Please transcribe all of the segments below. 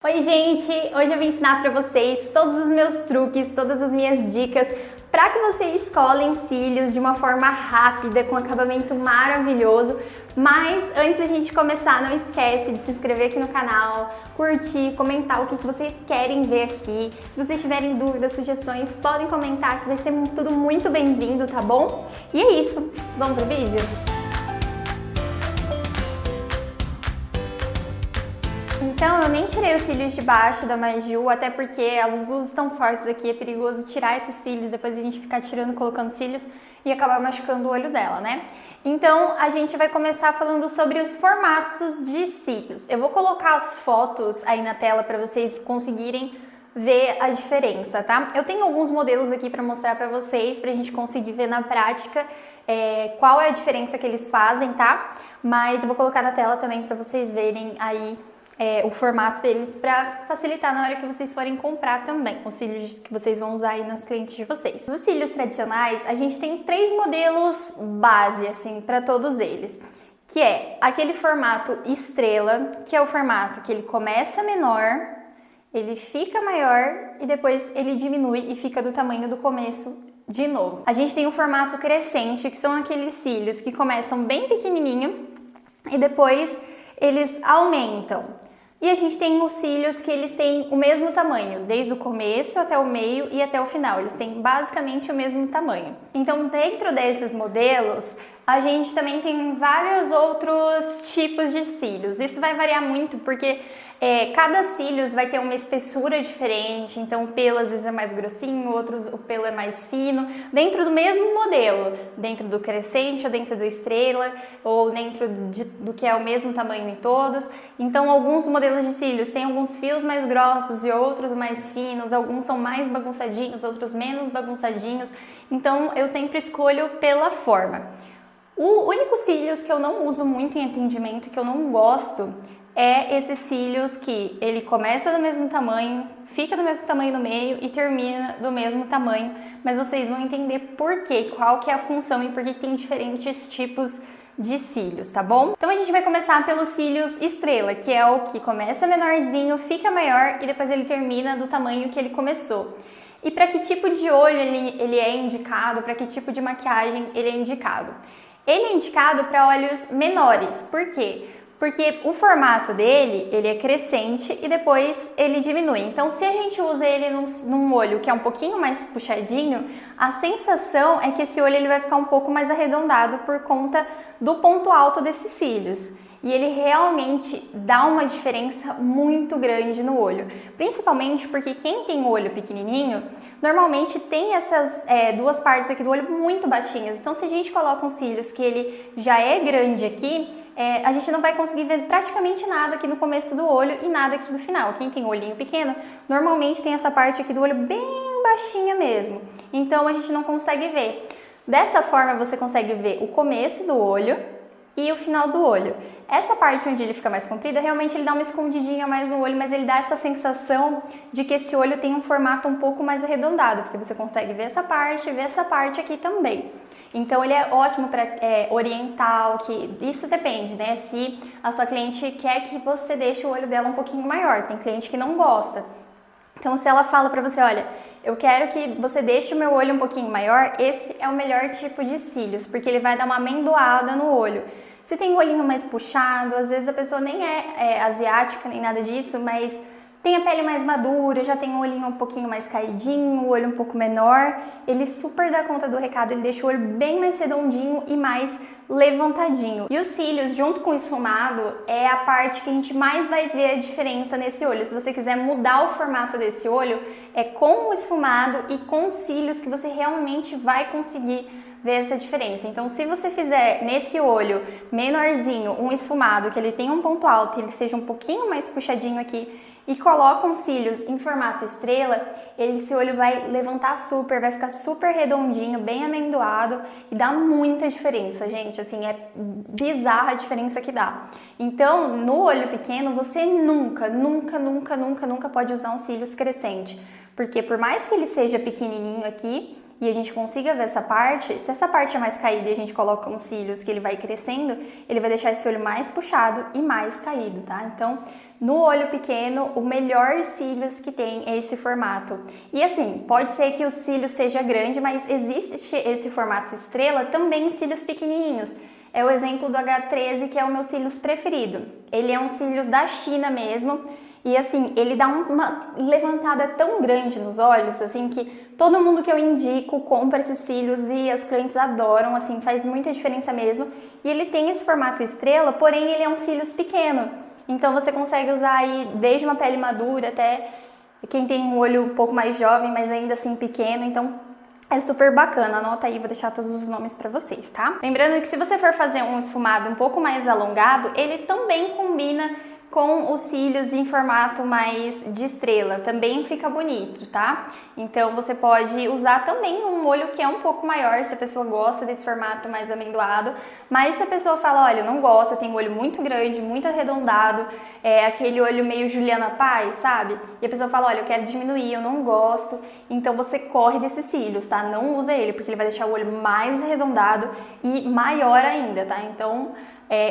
Oi gente, hoje eu vim ensinar para vocês todos os meus truques, todas as minhas dicas para que vocês colhem cílios de uma forma rápida, com acabamento maravilhoso. Mas antes da gente começar, não esquece de se inscrever aqui no canal, curtir, comentar o que vocês querem ver aqui. Se vocês tiverem dúvidas, sugestões, podem comentar que vai ser tudo muito bem-vindo, tá bom? E é isso, vamos pro vídeo? Então, eu nem tirei os cílios de baixo da Maju, até porque as luzes estão fortes aqui, é perigoso tirar esses cílios, depois a gente ficar tirando, colocando cílios e acabar machucando o olho dela, né? Então, a gente vai começar falando sobre os formatos de cílios. Eu vou colocar as fotos aí na tela para vocês conseguirem ver a diferença, tá? Eu tenho alguns modelos aqui para mostrar para vocês, pra gente conseguir ver na prática qual é a diferença que eles fazem, tá? Mas eu vou colocar na tela também para vocês verem aí o formato deles para facilitar na hora que vocês forem comprar também, os cílios que vocês vão usar aí nas clientes de vocês. Nos cílios tradicionais, a gente tem 3 modelos base, assim, para todos eles, que é aquele formato estrela, que é o formato que ele começa menor, ele fica maior e depois ele diminui e fica do tamanho do começo de novo. A gente tem o formato crescente, que são aqueles cílios que começam bem pequenininho e depois eles aumentam. E a gente tem os cílios que eles têm o mesmo tamanho, desde o começo até o meio e até o final. Eles têm basicamente o mesmo tamanho. Então, dentro desses modelos, a gente também tem vários outros tipos de cílios. Isso vai variar muito porque cada cílios vai ter uma espessura diferente. Então, o pelo às vezes é mais grossinho, outros o pelo é mais fino. Dentro do mesmo modelo, dentro do crescente ou dentro do estrela, ou dentro do que é o mesmo tamanho em todos. Então, alguns modelos de cílios têm alguns fios mais grossos e outros mais finos. Alguns são mais bagunçadinhos, outros menos bagunçadinhos. Então, eu sempre escolho pela forma. O único cílios que eu não uso muito em atendimento, que eu não gosto, é esses cílios que ele começa do mesmo tamanho, fica do mesmo tamanho no meio e termina do mesmo tamanho, mas vocês vão entender por quê, qual que é a função e por que tem diferentes tipos de cílios, tá bom? Então a gente vai começar pelos cílios estrela, que é o que começa menorzinho, fica maior e depois ele termina do tamanho que ele começou. E para que tipo de olho ele é indicado, para que tipo de maquiagem ele é indicado? Ele é indicado para olhos menores. Por quê? Porque o formato dele, ele é crescente e depois ele diminui. Então, se a gente usa ele num olho que é um pouquinho mais puxadinho, a sensação é que esse olho ele vai ficar um pouco mais arredondado por conta do ponto alto desses cílios. E ele realmente dá uma diferença muito grande no olho. Principalmente porque quem tem olho pequenininho, normalmente tem essas duas partes aqui do olho muito baixinhas. Então, se a gente coloca uns cílios que ele já é grande aqui, a gente não vai conseguir ver praticamente nada aqui no começo do olho e nada aqui no final. Quem tem olhinho pequeno, normalmente tem essa parte aqui do olho bem baixinha mesmo. Então, a gente não consegue ver. Dessa forma, você consegue ver o começo do olho e o final do olho. Essa parte onde ele fica mais comprida, realmente ele dá uma escondidinha mais no olho, mas ele dá essa sensação de que esse olho tem um formato um pouco mais arredondado, porque você consegue ver essa parte aqui também. Então ele é ótimo para oriental, que isso depende, né? Se a sua cliente quer que você deixe o olho dela um pouquinho maior, tem cliente que não gosta. Então, se ela fala pra você, olha, eu quero que você deixe o meu olho um pouquinho maior, esse é o melhor tipo de cílios, porque ele vai dar uma amendoada no olho. Se tem o olhinho mais puxado, às vezes a pessoa nem é asiática, nem nada disso, mas tem a pele mais madura, já tem o olhinho um pouquinho mais caidinho, o olho um pouco menor, ele super dá conta do recado, ele deixa o olho bem mais redondinho e mais levantadinho. E os cílios, junto com o esfumado, é a parte que a gente mais vai ver a diferença nesse olho. Se você quiser mudar o formato desse olho, é com o esfumado e com os cílios que você realmente vai conseguir ver essa diferença. Então, se você fizer nesse olho menorzinho um esfumado, que ele tem um ponto alto e ele seja um pouquinho mais puxadinho aqui, e coloca uns cílios em formato estrela, esse olho vai levantar super, vai ficar super redondinho, bem amendoado e dá muita diferença, gente, assim, é bizarra a diferença que dá. Então, no olho pequeno, você nunca pode usar um cílios crescente, porque por mais que ele seja pequenininho aqui, e a gente consiga ver essa parte, se essa parte é mais caída e a gente coloca uns cílios que ele vai crescendo, ele vai deixar esse olho mais puxado e mais caído, tá? Então, no olho pequeno, o melhor cílios que tem é esse formato. E assim, pode ser que o cílio seja grande, mas existe esse formato estrela também em cílios pequenininhos. É o exemplo do H13, que é o meu cílios preferido. Ele é um cílios da China mesmo. E assim, ele dá uma levantada tão grande nos olhos, assim, que todo mundo que eu indico compra esses cílios e as clientes adoram, assim, faz muita diferença mesmo. E ele tem esse formato estrela, porém ele é um cílios pequeno. Então você consegue usar aí desde uma pele madura até quem tem um olho um pouco mais jovem, mas ainda assim pequeno. Então é super bacana, anota aí, vou deixar todos os nomes pra vocês, tá? Lembrando que se você for fazer um esfumado um pouco mais alongado, ele também combina com os cílios em formato mais de estrela, também fica bonito, tá? Então você pode usar também um olho que é um pouco maior, se a pessoa gosta desse formato mais amendoado, mas se a pessoa fala, olha, eu não gosto, eu tenho um olho muito grande, muito arredondado, aquele olho meio Juliana Paz, sabe? E a pessoa fala, olha, eu quero diminuir, eu não gosto, então você corre desses cílios, tá? Não usa ele, porque ele vai deixar o olho mais arredondado e maior ainda, tá? Então,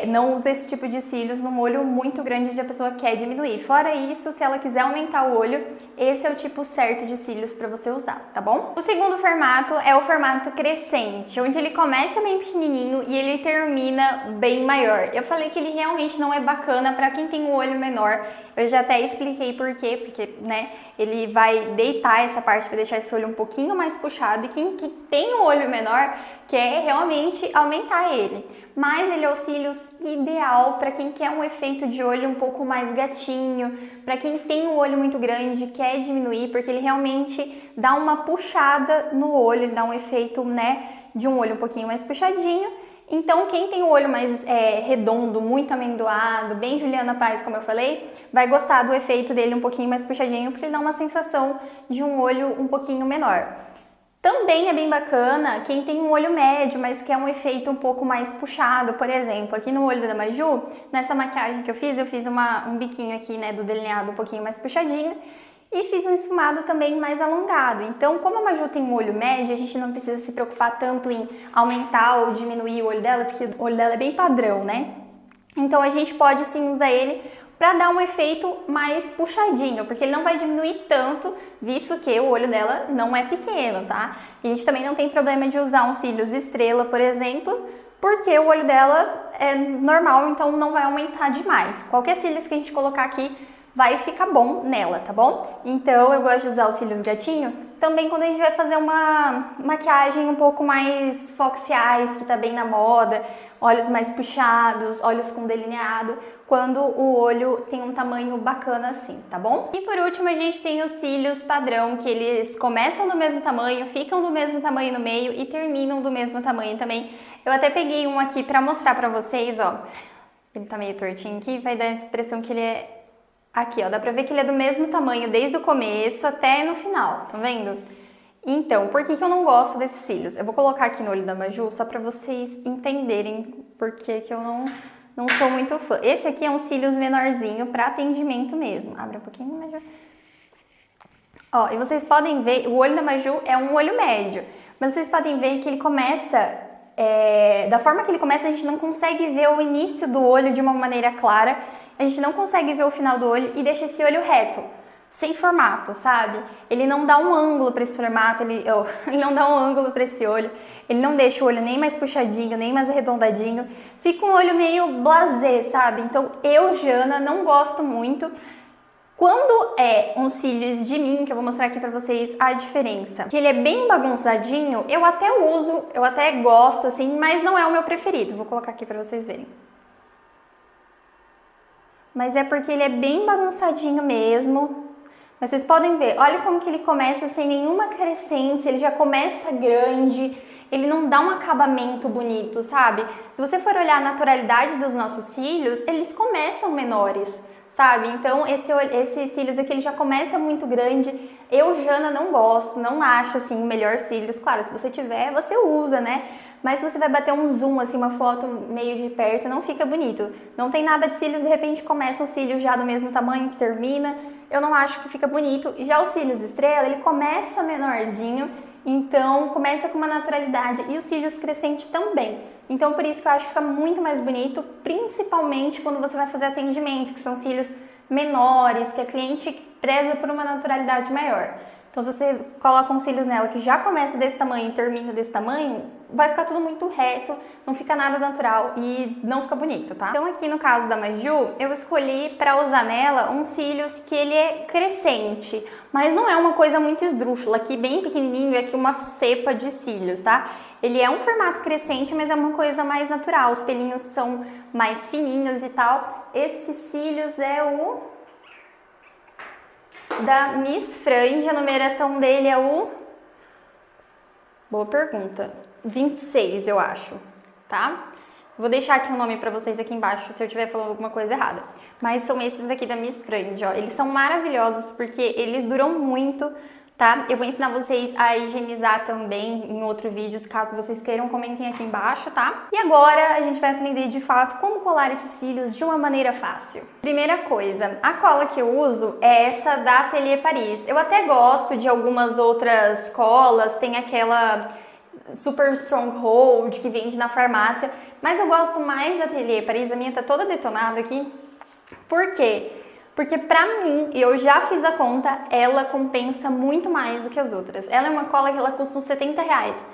não usa esse tipo de cílios num olho muito grande onde a pessoa quer diminuir. Fora isso, se ela quiser aumentar o olho, esse é o tipo certo de cílios para você usar, tá bom? O segundo formato é o formato crescente, onde ele começa bem pequenininho e ele termina bem maior. Eu falei que ele realmente não é bacana para quem tem um olho menor. Eu já até expliquei por quê, porque, né, ele vai deitar essa parte para deixar esse olho um pouquinho mais puxado e quem tem um olho menor quer realmente aumentar ele. Mas ele é o cílios ideal para quem quer um efeito de olho um pouco mais gatinho, para quem tem um olho muito grande, quer diminuir, porque ele realmente dá uma puxada no olho, ele dá um efeito, né, de um olho um pouquinho mais puxadinho. Então, quem tem o olho mais redondo, muito amendoado, bem Juliana Paz, como eu falei, vai gostar do efeito dele um pouquinho mais puxadinho, porque ele dá uma sensação de um olho um pouquinho menor. Também é bem bacana quem tem um olho médio, mas quer um efeito um pouco mais puxado. Por exemplo, aqui no olho da Maju, nessa maquiagem que eu fiz um biquinho aqui, né, do delineado um pouquinho mais puxadinho e fiz um esfumado também mais alongado. Então, como a Maju tem um olho médio, a gente não precisa se preocupar tanto em aumentar ou diminuir o olho dela, porque o olho dela é bem padrão, né? Então, a gente pode sim usar ele para dar um efeito mais puxadinho, porque ele não vai diminuir tanto, visto que o olho dela não é pequeno, tá? E a gente também não tem problema de usar um cílios estrela, por exemplo, porque o olho dela é normal, então não vai aumentar demais. Qualquer cílios que a gente colocar aqui vai ficar bom nela, tá bom? Então eu gosto de usar os cílios gatinho também quando a gente vai fazer uma maquiagem um pouco mais foxiais, que tá bem na moda, olhos mais puxados, olhos com delineado, quando o olho tem um tamanho bacana assim, tá bom? E por último a gente tem os cílios padrão, que eles começam do mesmo tamanho, ficam do mesmo tamanho no meio e terminam do mesmo tamanho também. Eu até peguei um aqui pra mostrar pra vocês, ó. Ele tá meio tortinho aqui, vai dar a expressão que ele é aqui, ó, dá pra ver que ele é do mesmo tamanho desde o começo até no final, tá vendo? Então, por que eu não gosto desses cílios? Eu vou colocar aqui no olho da Maju só pra vocês entenderem por que eu não sou muito fã. Esse aqui é um cílios menorzinho pra atendimento mesmo. Abre um pouquinho, Maju. Ó, e vocês podem ver, o olho da Maju é um olho médio, mas vocês podem ver que ele começa... da forma que ele começa, a gente não consegue ver o início do olho de uma maneira clara, a gente não consegue ver o final do olho e deixa esse olho reto, sem formato, sabe? Ele não dá um ângulo para esse formato, ele não dá um ângulo para esse olho, ele não deixa o olho nem mais puxadinho, nem mais arredondadinho, fica um olho meio blasé, sabe? Então eu, Jana, não gosto muito. Quando é um cílios de mim, que eu vou mostrar aqui pra vocês a diferença, que ele é bem bagunçadinho, eu até uso, eu até gosto assim, mas não é o meu preferido. Vou colocar aqui pra vocês verem. Mas é porque ele é bem bagunçadinho mesmo. Mas vocês podem ver, olha como que ele começa sem nenhuma crescência, ele já começa grande, ele não dá um acabamento bonito, sabe? Se você for olhar a naturalidade dos nossos cílios, eles começam menores, sabe? Então, esse cílios aqui, ele já começa muito grande. Eu, Jana, não gosto, não acho, assim, o melhor cílios. Claro, se você tiver, você usa, né? Mas se você vai bater um zoom, assim, uma foto meio de perto, não fica bonito. Não tem nada de cílios, de repente começa o cílio já do mesmo tamanho que termina. Eu não acho que fica bonito. Já o cílios estrela, ele começa menorzinho, Então começa com uma naturalidade e os cílios crescentes também. Então por isso que eu acho que fica muito mais bonito, principalmente quando você vai fazer atendimento, que são cílios menores, que a cliente preza por uma naturalidade maior. Então se você coloca uns cílios nela que já começa desse tamanho e termina desse tamanho, vai ficar tudo muito reto, não fica nada natural e não fica bonito, tá? Então aqui no caso da Maju, eu escolhi para usar nela uns cílios que ele é crescente, mas não é uma coisa muito esdrúxula, aqui bem pequenininho, é aqui uma cepa de cílios, tá? Ele é um formato crescente, mas é uma coisa mais natural, os pelinhos são mais fininhos e tal. Esses cílios é o da Miss Franja, a numeração dele é o... Boa pergunta. 26, eu acho, tá? Vou deixar aqui um nome pra vocês aqui embaixo se eu estiver falando alguma coisa errada. Mas são esses aqui da Miss Franja, ó. Eles são maravilhosos porque eles duram muito, tá? Eu vou ensinar vocês a higienizar também em outro vídeo, caso vocês queiram, comentem aqui embaixo, tá? E agora a gente vai aprender de fato como colar esses cílios de uma maneira fácil. Primeira coisa, a cola que eu uso é essa da Atelier Paris. Eu até gosto de algumas outras colas, tem aquela Super Stronghold que vende na farmácia, mas eu gosto mais da Atelier Paris. A minha tá toda detonada aqui. Por quê? Porque pra mim, eu já fiz a conta, ela compensa muito mais do que as outras. Ela é uma cola que ela custa uns 70 reais.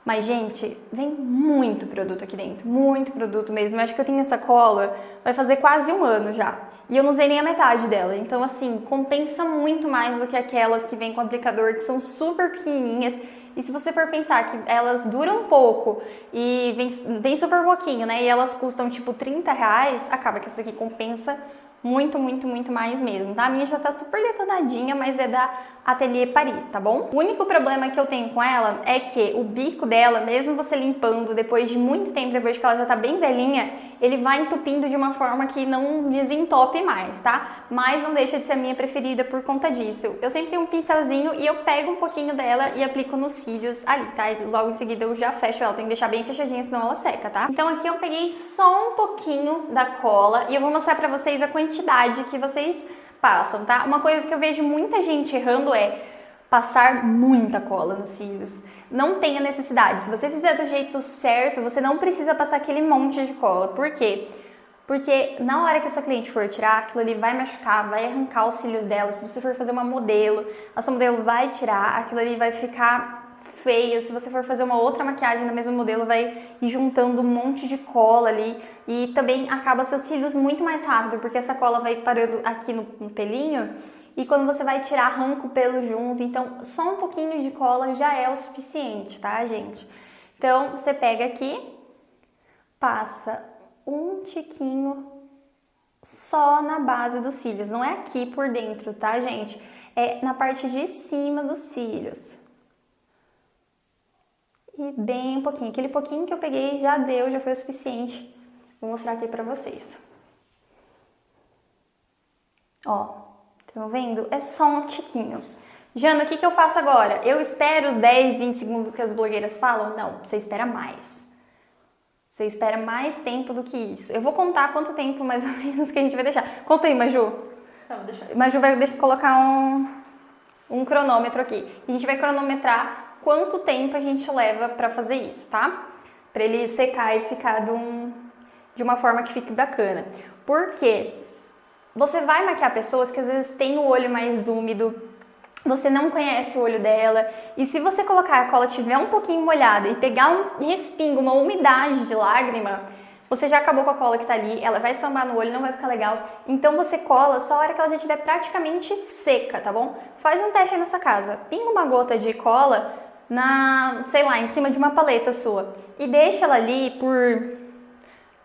Mas, gente, vem muito produto aqui dentro, muito produto mesmo. Eu acho que eu tenho essa cola, vai fazer quase um ano já. E eu não usei nem a metade dela. Então, assim, compensa muito mais do que aquelas que vêm com aplicador, que são super pequenininhas. E se você for pensar que elas duram pouco e vem super pouquinho, né? E elas custam, tipo, 30 reais, acaba que essa aqui compensa muito, muito, muito mais mesmo, tá? A minha já tá super detonadinha, mas é da Atelier Paris, tá bom? O único problema que eu tenho com ela é que o bico dela, mesmo você limpando depois de muito tempo, depois que ela já tá bem velhinha, ele vai entupindo de uma forma que não desentope mais, tá? Mas não deixa de ser a minha preferida por conta disso. Eu sempre tenho um pincelzinho e eu pego um pouquinho dela e aplico nos cílios ali, tá? E logo em seguida eu já fecho ela, tem que deixar bem fechadinha, senão ela seca, tá? Então aqui eu peguei só um pouquinho da cola e eu vou mostrar pra vocês a quantidade que vocês passam, tá? Uma coisa que eu vejo muita gente errando é passar muita cola nos cílios. Não tem a necessidade. Se você fizer do jeito certo, você não precisa passar aquele monte de cola. Por quê? Porque na hora que a sua cliente for tirar, aquilo ali vai machucar, vai arrancar os cílios dela. Se você for fazer uma modelo, a sua modelo vai tirar, aquilo ali vai ficar feio. Se você for fazer uma outra maquiagem na mesma modelo, vai ir juntando um monte de cola ali. E também acaba seus cílios muito mais rápido, porque essa cola vai parando aqui no pelinho. E quando você vai tirar, arranca o pelo junto. Então, só um pouquinho de cola já é o suficiente, tá, gente? Então, você pega aqui, passa um tiquinho só na base dos cílios. Não é aqui por dentro, tá, gente? É na parte de cima dos cílios. E bem um pouquinho. Aquele pouquinho que eu peguei já deu, já foi o suficiente. Vou mostrar aqui pra vocês. Ó. Estão vendo? É só um tiquinho. Jana, o que eu faço agora? Eu espero os 10, 20 segundos que as blogueiras falam? Não, você espera mais. Você espera mais tempo do que isso. Eu vou contar quanto tempo mais ou menos que a gente vai deixar. Conta aí, Maju. Não, deixa eu... Maju vai colocar um cronômetro aqui. E a gente vai cronometrar quanto tempo a gente leva pra fazer isso, tá? Pra ele secar e ficar de uma forma que fique bacana. Por quê? Você vai maquiar pessoas que às vezes têm o olho mais úmido, você não conhece o olho dela, e se você colocar a cola tiver um pouquinho molhada e pegar um respingo, uma umidade de lágrima, você já acabou com a cola que tá ali, ela vai sambar no olho, não vai ficar legal. Então você cola só a hora que ela já estiver praticamente seca, tá bom? Faz um teste aí na sua casa, pinga uma gota de cola sei lá, em cima de uma paleta sua e deixa ela ali por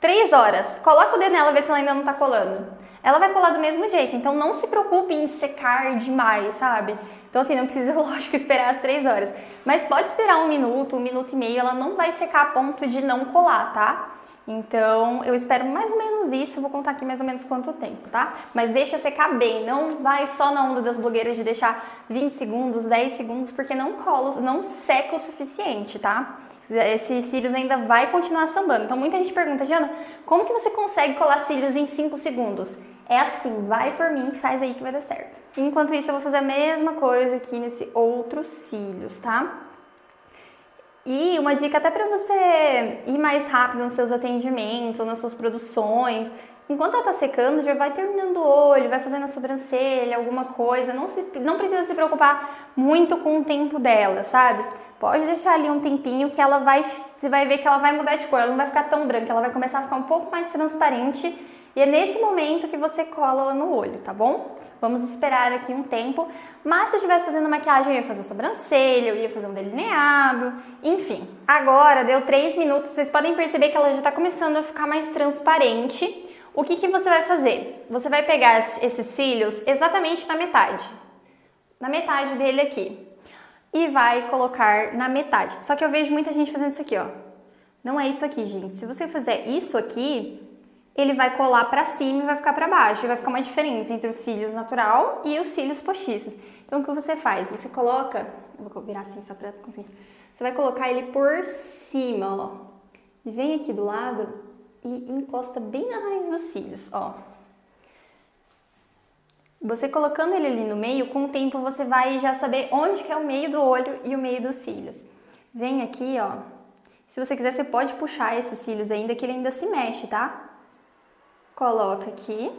3 horas. Coloca o dedo nela, vê se ela ainda não tá colando. Ela vai colar do mesmo jeito, então não se preocupe em secar demais, sabe? Então assim, não precisa, lógico, esperar as 3 horas. Mas pode esperar 1 minuto, 1 minuto e meio, ela não vai secar a ponto de não colar, tá? Então eu espero mais ou menos isso, vou contar aqui mais ou menos quanto tempo, tá? Mas deixa secar bem, não vai só na onda das blogueiras de deixar 20 segundos, 10 segundos, porque não cola, não seca o suficiente, tá? Esses cílios ainda vai continuar sambando. Então muita gente pergunta, Jana, como que você consegue colar cílios em 5 segundos? É assim, vai por mim, faz aí que vai dar certo. Enquanto isso eu vou fazer a mesma coisa aqui nesse outro cílios, tá? E uma dica até para você ir mais rápido nos seus atendimentos, ou nas suas produções. Enquanto ela tá secando, já vai terminando o olho, vai fazendo a sobrancelha, alguma coisa. Não precisa se preocupar muito com o tempo dela, sabe? Pode deixar ali um tempinho que você vai ver que ela vai mudar de cor. Ela não vai ficar tão branca, ela vai começar a ficar um pouco mais transparente. E é nesse momento que você cola ela no olho, tá bom? Vamos esperar aqui um tempo. Mas se eu estivesse fazendo maquiagem, eu ia fazer sobrancelha, eu ia fazer um delineado, enfim. Agora deu 3 minutos, vocês podem perceber que ela já tá começando a ficar mais transparente. O que você vai fazer? Você vai pegar esses cílios exatamente na metade dele aqui, e vai colocar na metade. Só que eu vejo muita gente fazendo isso aqui, ó. Não é isso aqui, gente. Se você fizer isso aqui, ele vai colar pra cima e vai ficar pra baixo. E vai ficar uma diferença entre os cílios natural e os cílios postiços. Então, o que você faz? Você coloca... Eu vou virar assim só pra conseguir. Você vai colocar ele por cima, ó. E vem aqui do lado e encosta bem na raiz dos cílios, ó. Você colocando ele ali no meio, com o tempo você vai já saber onde que é o meio do olho e o meio dos cílios. Vem aqui, ó. Se você quiser, você pode puxar esses cílios ainda, que ele ainda se mexe, tá? Coloca aqui.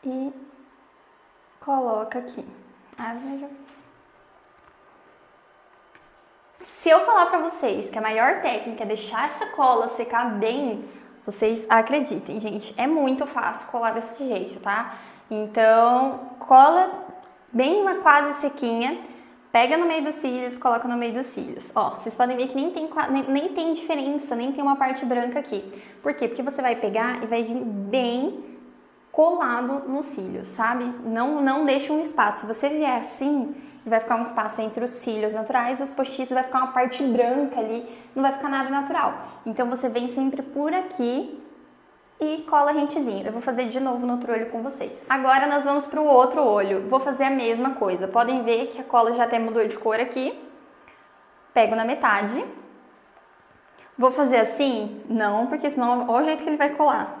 E coloca aqui. Veja. Se eu falar pra vocês que a melhor técnica é deixar essa cola secar bem, vocês acreditem, gente, é muito fácil colar desse jeito, tá? Então, cola bem quase sequinha, pega no meio dos cílios, coloca no meio dos cílios. Ó, vocês podem ver que nem tem diferença, nem tem uma parte branca aqui. Por quê? Porque você vai pegar e vai vir bem colado nos cílios, sabe? Não deixa um espaço. Se você vier assim, vai ficar um espaço entre os cílios naturais e os postiços, vai ficar uma parte branca ali, não vai ficar nada natural. Então você vem sempre por aqui e cola rentezinho. Eu vou fazer de novo no outro olho com vocês. Agora nós vamos pro outro olho. Vou fazer a mesma coisa. Podem ver que a cola já até mudou de cor aqui. Pego na metade. Vou fazer assim? Não, porque senão olha o jeito que ele vai colar.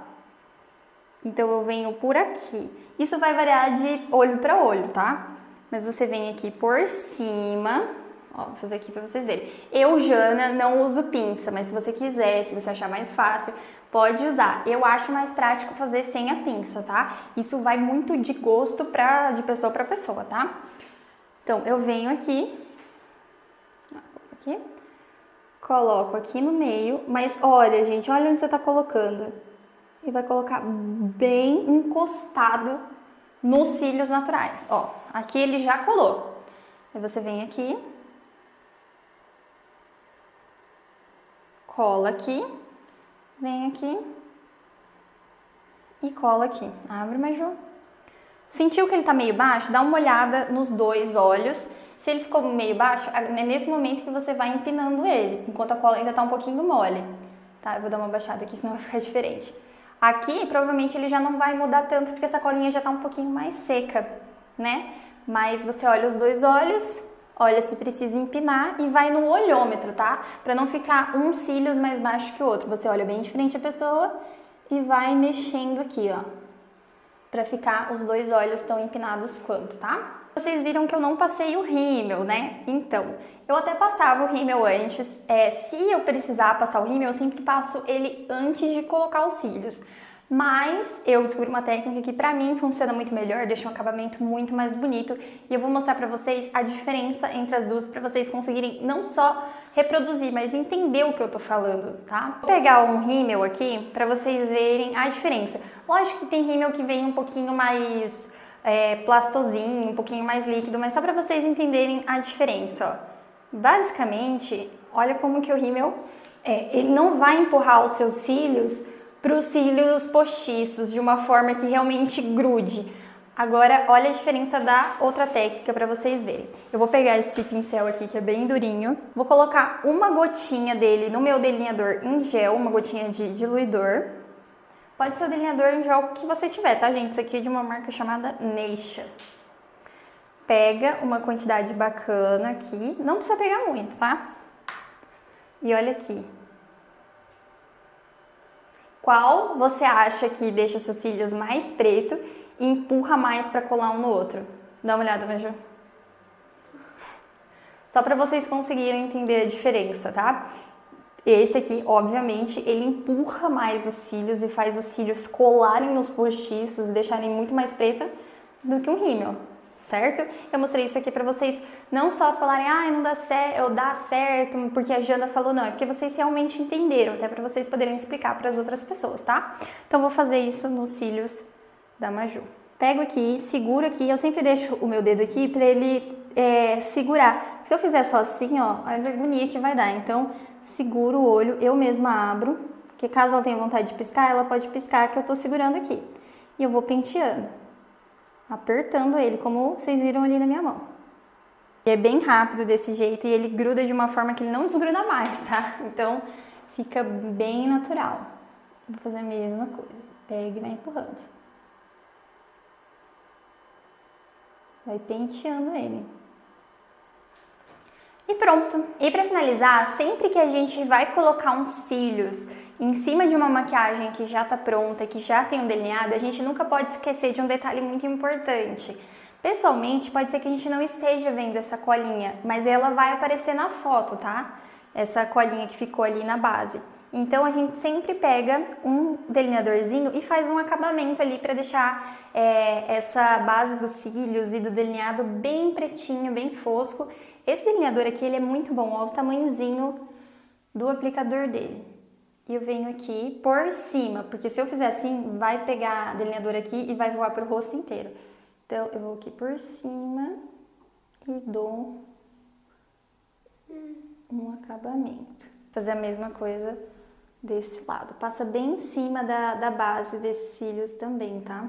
Então eu venho por aqui. Isso vai variar de olho para olho, tá? Mas você vem aqui por cima, ó, vou fazer aqui pra vocês verem. Eu, Jana, não uso pinça, mas se você quiser, se você achar mais fácil, pode usar. Eu acho mais prático fazer sem a pinça, tá? Isso vai muito de gosto de pessoa pra pessoa, tá? Então, eu venho aqui, coloco aqui no meio, mas olha, gente, olha onde você tá colocando. E vai colocar bem encostado nos cílios naturais, ó. Aqui ele já colou. Aí você vem aqui, cola aqui, vem aqui e cola aqui. Abre, Maju. Sentiu que ele tá meio baixo? Dá uma olhada nos dois olhos. Se ele ficou meio baixo, é nesse momento que você vai empinando ele, enquanto a cola ainda tá um pouquinho mole. Tá? Eu vou dar uma baixada aqui, senão vai ficar diferente. Aqui, provavelmente, ele já não vai mudar tanto, porque essa colinha já tá um pouquinho mais seca, né? Mas você olha os dois olhos, olha se precisa empinar e vai no olhômetro, tá? Pra não ficar um cílios mais baixo que o outro. Você olha bem de frente a pessoa e vai mexendo aqui, ó. Pra ficar os dois olhos tão empinados quanto, tá? Vocês viram que eu não passei o rímel, né? Então, eu até passava o rímel antes. Se eu precisar passar o rímel, eu sempre passo ele antes de colocar os cílios. Mas eu descobri uma técnica que pra mim funciona muito melhor, deixa um acabamento muito mais bonito. E eu vou mostrar pra vocês a diferença entre as duas, pra vocês conseguirem não só reproduzir, mas entender o que eu tô falando, tá? Vou pegar um rímel aqui pra vocês verem a diferença. Lógico que tem rímel que vem um pouquinho mais plastosinho, um pouquinho mais líquido, mas só pra vocês entenderem a diferença, ó. Basicamente, olha como que o rímel ele não vai empurrar os seus cílios para os cílios postiços de uma forma que realmente grude. Agora, olha a diferença da outra técnica para vocês verem. Eu vou pegar esse pincel aqui que é bem durinho, vou colocar uma gotinha dele no meu delineador em gel, uma gotinha de diluidor. Pode ser o delineador em gel que você tiver, tá, gente? Isso aqui é de uma marca chamada Neisha. Pega uma quantidade bacana aqui, não precisa pegar muito, tá? E olha aqui. Qual você acha que deixa os seus cílios mais preto e empurra mais para colar um no outro? Dá uma olhada, Maju. Só para vocês conseguirem entender a diferença, tá? Esse aqui, obviamente, ele empurra mais os cílios e faz os cílios colarem nos postiços e deixarem muito mais preta do que um rímel, certo? Eu mostrei isso aqui pra vocês não só falarem, não dá certo, dá certo, porque a Jana falou, não, é porque vocês realmente entenderam, até pra vocês poderem explicar para as outras pessoas, tá? Então, vou fazer isso nos cílios da Maju. Pego aqui, seguro aqui, eu sempre deixo o meu dedo aqui pra ele segurar. Se eu fizer só assim, ó, olha a agonia que vai dar. Então, seguro o olho, eu mesma abro, porque caso ela tenha vontade de piscar, ela pode piscar, que eu tô segurando aqui. E eu vou penteando, apertando ele, como vocês viram ali na minha mão. E é bem rápido desse jeito e ele gruda de uma forma que ele não desgruda mais, tá? Então, fica bem natural. Vou fazer a mesma coisa. Pega e vai empurrando. Vai penteando ele. E pronto! E para finalizar, sempre que a gente vai colocar uns cílios em cima de uma maquiagem que já tá pronta, que já tem um delineado, a gente nunca pode esquecer de um detalhe muito importante. Pessoalmente, pode ser que a gente não esteja vendo essa colinha, mas ela vai aparecer na foto, tá? Essa colinha que ficou ali na base. Então, a gente sempre pega um delineadorzinho e faz um acabamento ali para deixar essa base dos cílios e do delineado bem pretinho, bem fosco. Esse delineador aqui, ele é muito bom, olha o tamanhozinho do aplicador dele. E eu venho aqui por cima, porque se eu fizer assim, vai pegar delineador aqui e vai voar pro rosto inteiro. Então, eu vou aqui por cima e dou um acabamento. Fazer a mesma coisa desse lado. Passa bem em cima da base desses cílios também, tá?